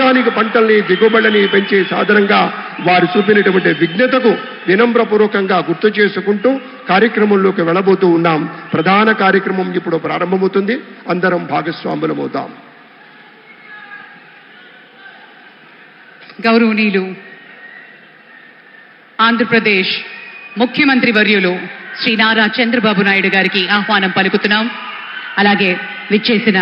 Organic పంటల్ని దిగుబడిని పెంచే సాధనంగా వారు చూపినటువంటి విజ్ఞతకు వినమ్రపూర్వకంగా గుర్తు చేసుకుంటూ కార్యక్రమంలోకి వెళ్ళబోతూ ఉన్నాం. ప్రధాన కార్యక్రమం ఇప్పుడు ప్రారంభమవుతుంది. అందరం భాగస్వాములమవుతాం. గౌరవనీయులు ఆంధ్రప్రదేశ్ ముఖ్యమంత్రి వర్యులు శ్రీ నారా చంద్రబాబు నాయుడు గారికి ఆహ్వానం పలుకుతున్నాం. అలాగే విచ్చేసిన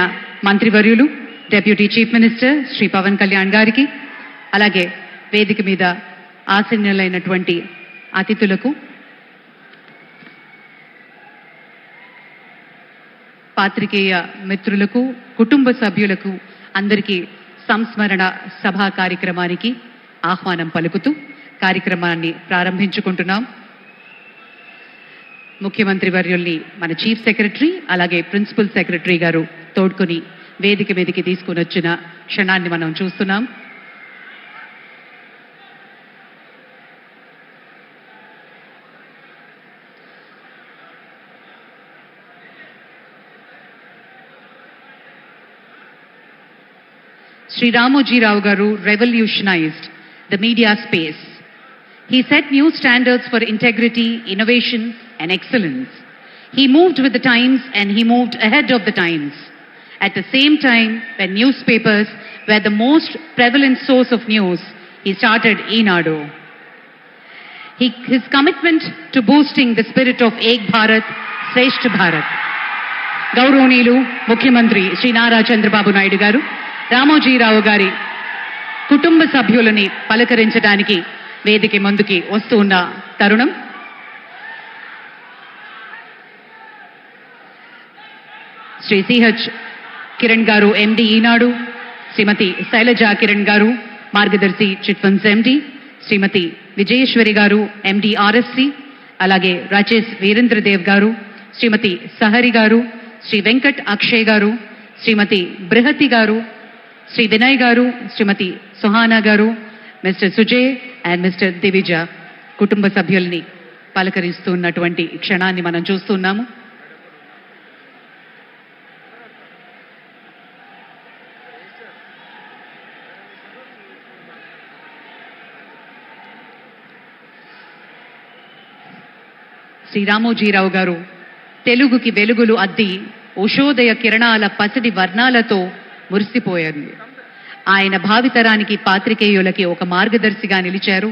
మంత్రివర్యులు deputy chief minister Shri Pawan Kalyan గారికి, అలాగే వేదిక మీద ఆసీనులైనటువంటి అతిథులకు, పాత్రికేయ మిత్రులకు, కుటుంబ సభ్యులకు అందరికీ సంస్మరణ సభా కార్యక్రమానికి ఆహ్వానం పలుకుతూ కార్యక్రమాన్ని ప్రారంభించుకుంటున్నాం. ముఖ్యమంత్రి వర్యుల్ని మన చీఫ్ సెక్రటరీ అలాగే ప్రిన్సిపల్ సెక్రటరీ గారు తోడ్కొని వేదిక మీదకి తీసుకుని వచ్చిన క్షణాన్ని మనం చూస్తున్నాం. Sri Ramoji Rao Garu revolutionized the media space. He set new standards for integrity, innovation and excellence. He moved with the times and he moved ahead of the times. At the same time, when newspapers were the most prevalent source of news, he started Eenadu. His commitment to boosting the spirit of Ek Bharat, Shreshth Bharat. గౌరవనీయులు ముఖ్యమంత్రి శ్రీ నారా చంద్రబాబు నాయుడు గారు రామోజీరావు గారి కుటుంబ సభ్యులని పలకరించడానికి వేదిక ముందుకి వస్తూ ఉన్న తరుణం. శ్రీ సిహెచ్ కిరణ్ గారు ఎండి ఈనాడు, శ్రీమతి శైలజా కిరణ్ గారు మార్గదర్శి చిట్ ఫండ్స్ ఎండి, శ్రీమతి విజయేశ్వరి గారు ఎండి ఆర్ఎస్సి, అలాగే రాజేష్ వీరేంద్రదేవ్ గారు, శ్రీమతి సహరి గారు, శ్రీ వెంకట్ అక్షయ్ గారు, శ్రీమతి బృహతి గారు, శ్రీ వినయ్ గారు, శ్రీమతి సుహానా గారు, mister Sujay and mister Divija కుటుంబ సభ్యుల్ని పలకరిస్తున్నటువంటి క్షణాన్ని మనం చూస్తున్నాము. శ్రీ రామోజీరావు గారు తెలుగుకి వెలుగులు అద్ది ఉషోదయ కిరణాల పసిడి వర్ణాలతో మురిసిపోయారు. ఆయన భావితరానికి పాత్రికేయులకి ఒక మార్గదర్శిగా నిలిచారు.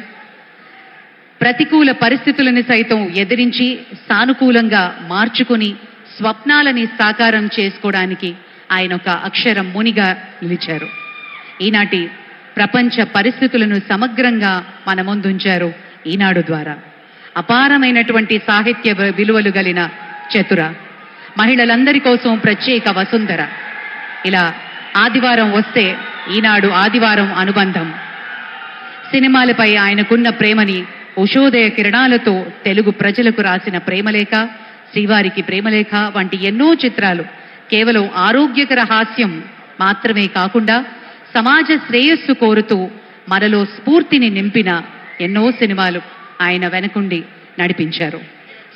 ప్రతికూల పరిస్థితులను సైతం ఎదిరించి సానుకూలంగా మార్చుకుని స్వప్నాలని సాకారం చేసుకోవడానికి ఆయన ఒక అక్షరం మునిగా నిలిచారు. ఈనాటి ప్రపంచ పరిస్థితులను సమగ్రంగా మన ముందుంచారు ఈనాడు ద్వారా. అపారమైనటువంటి సాహిత్య విలువలు కలిగిన చతుర, మహిళలందరి కోసం ప్రత్యేక వసుంధర, ఇలా ఆదివారం వస్తే ఈనాడు ఆదివారం అనుబంధం, సినిమాలపై ఆయనకున్న ప్రేమని ఉషోదయ కిరణాలతో తెలుగు ప్రజలకు రాసిన ప్రేమలేఖ, శ్రీవారికి ప్రేమలేఖ వంటి ఎన్నో చిత్రాలు కేవలం ఆరోగ్యకర హాస్యం మాత్రమే కాకుండా సమాజ శ్రేయస్సు కోరుతూ మనలో స్ఫూర్తిని నింపిన ఎన్నో సినిమాలు ఆయన వెనకుండి నడిపించారు.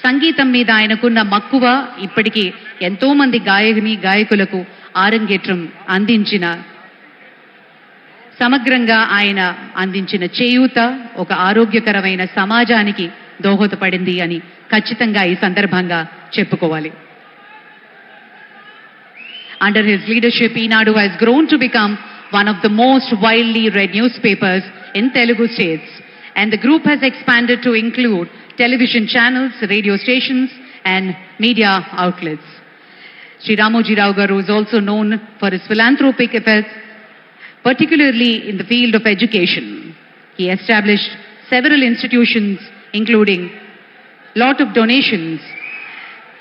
సంగీతం మీద ఆయనకున్న మక్కువ ఇప్పటికీ ఎంతో మంది గాయకులకు ఆరంగేట్రం అందించిన, సమగ్రంగా ఆయన అందించిన చేయూత ఒక ఆరోగ్యకరమైన సమాజానికి దోహదపడింది అని ఖచ్చితంగా ఈ సందర్భంగా చెప్పుకోవాలి. Under his leadership, Eenadu has grown to become one of the most widely read newspapers in Telugu states, and the group has expanded to include television channels, radio stations and media outlets. Sri Ramoji Rao Garu is also known for his philanthropic efforts, particularly in the field of education. He established several institutions, including lot of donations.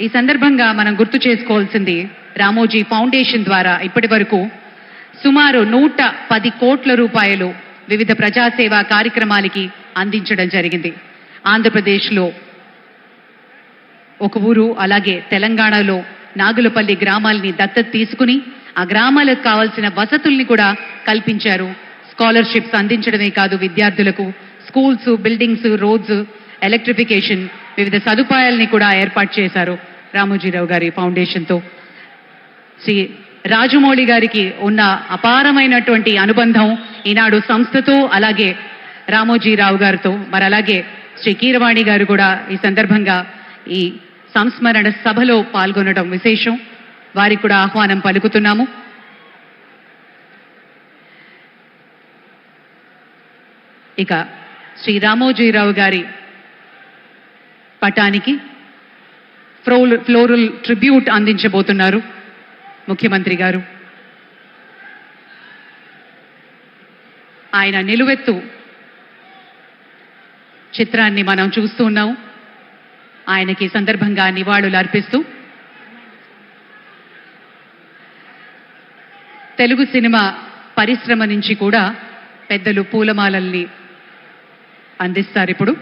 ఈ సందర్భంగా మనం గుర్తు చేసుకోవాల్సింది, Ramoji foundation ద్వారా ఇప్పటి వరకు సుమారు 110 కోట్ల రూపాయలు వివిధ ప్రజాసేవా కార్యక్రమాలకి అందించడం జరిగింది. ఆంధ్రప్రదేశ్లో ఒక ఊరు, అలాగే తెలంగాణలో నాగులపల్లి గ్రామాలని దత్తత తీసుకుని ఆ గ్రామాలకు కావాల్సిన వసతుల్ని కూడా కల్పించారు. స్కాలర్షిప్స్ అందించడమే కాదు, విద్యార్థులకు స్కూల్స్, బిల్డింగ్స్, రోడ్స్, ఎలక్ట్రిఫికేషన్ వివిధ సదుపాయాలని కూడా ఏర్పాటు చేశారు రామోజీరావు గారి ఫౌండేషన్తో. శ్రీ రాజమౌళి గారికి ఉన్న అపారమైనటువంటి అనుబంధం ఈనాడు సంస్థతో, అలాగే రామోజీరావు గారితో, మరి అలాగే శ్రీ కీరవాణి గారు కూడా ఈ సందర్భంగా ఈ సంస్మరణ సభలో పాల్గొనడం విశేషం. వారికి కూడా ఆహ్వానం పలుకుతున్నాము. ఇక శ్రీ రామోజీరావు గారి పటానికి ఫ్లోరల్ ట్రిబ్యూట్ అందించబోతున్నారు ముఖ్యమంత్రి గారు. ఆయన నిలువెత్తు చిత్రాన్ని మనం చూస్తూ ఉన్నాం. ఆయనకి ఈ సందర్భంగా నివాళులు అర్పిస్తూ తెలుగు సినిమా పరిశ్రమ నుంచి కూడా పెద్దలు పూలమాలల్ని అందిస్తారు ఇప్పుడు.